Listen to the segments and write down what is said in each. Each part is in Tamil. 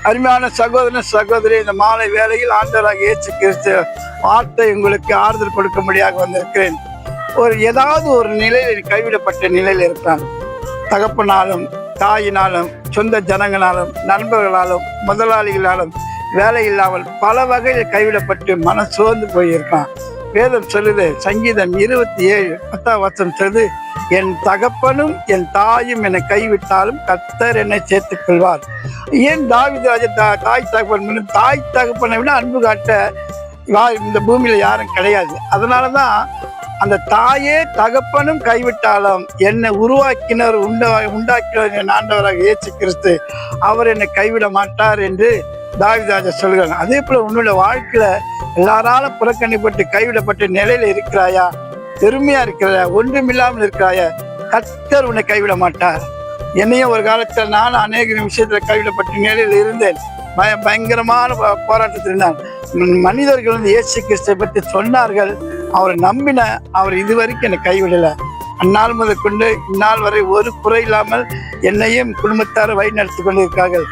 அருமையான சகோதரன் சகோதரி, இந்த மாலை வேளையில் ஆண்டவராக இயேசு கிறிஸ்து வார்த்தை உங்களுக்கு ஆறுதல் கொடுக்கும்படியாக வந்திருக்கிறேன். ஏதாவது ஒரு நிலையில் கைவிடப்பட்ட நிலையில் இருக்கிறான். தகப்பனாலும் தாயினாலும் சொந்த ஜனங்களாலும் நண்பர்களாலும் முதலாளிகளாலும் வேலை இல்லாமல் பல வகையில் கைவிடப்பட்டு மனம் சோர்ந்து போயிருக்கான். வேதம் சொல்லுது, சங்கீதம் 27:10 சொல்லுது, என் தகப்பனும் என் தாயும் என்னை கைவிட்டாலும் கர்த்தர் என்னை சேர்த்துக் கொள்வார். ஏன் தாவீது ராஜா தாய் தகப்பன் தாய் தகப்பனை விட அன்பு காட்ட இந்த பூமியில யாரும் கிடையாது. அதனாலதான் அந்த தாயே தகப்பனும் கைவிட்டாலும் என்னை உருவாக்கினர் உண்டாக்கினர் என் ஆண்டவராக இயேசு கிறிஸ்து அவர் என்னை கைவிட மாட்டார் என்று தாவீது ராஜா சொல்கிறாங்க. அதே போல உன்னுடைய வாழ்க்கையில எல்லாராலும் புறக்கணிப்பட்டு கைவிடப்பட்ட நிலையில இருக்கிறாயா? பெருமையா இருக்கிறாயா? ஒன்றுமில்லாமல் இருக்கிறாயா? கர்த்தர் உன்னை கைவிட மாட்டார். என்னையும் ஒரு காலத்தில் நான் அநேக விஷயத்துல கைவிடப்பட்ட நிலையில் இருந்தேன். பயங்கரமான போராட்டத்தில் இருந்தான். மனிதர்கள் வந்து இயேசு கிறிஸ்துவை பற்றி சொன்னார்கள். அவரை நம்பின அவர் இதுவரைக்கும் என்னை கைவிடல. அந்நாள் முதல் கொண்டு இந்நாள் வரை ஒரு குறை இல்லாமல் என்னையும் குடும்பத்தாரை வழி நடத்தி கொண்டிருக்கார்கள்.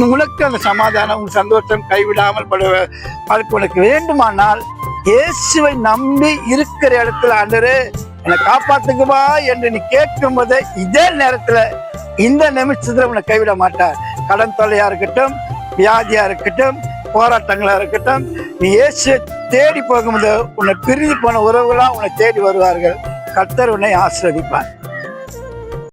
உனக்கு அந்த சமாதானம் சந்தோஷம் கைவிடாமல் படுக்க உனக்கு வேண்டுமானால் இயேசுவை நம்பி இருக்கிற இடத்துல ஆண்டவரே என்னை காப்பாத்துக்குவா என்று நீ கேட்கும் போதே இதே நேரத்துல இந்த நிமிஷத்துல உன்னை கைவிட மாட்டார். கடன் தொல்லையா இருக்கட்டும், வியாதியா இருக்கட்டும், போராட்டங்களா இருக்கட்டும், நீ இயேசுவை தேடி போகும்போது உன்னை பிரிந்து போன உறவுகளா உன்னை தேடி வருவார்கள். கர்த்தர் உன்னை ஆசீர்வதிப்பார்.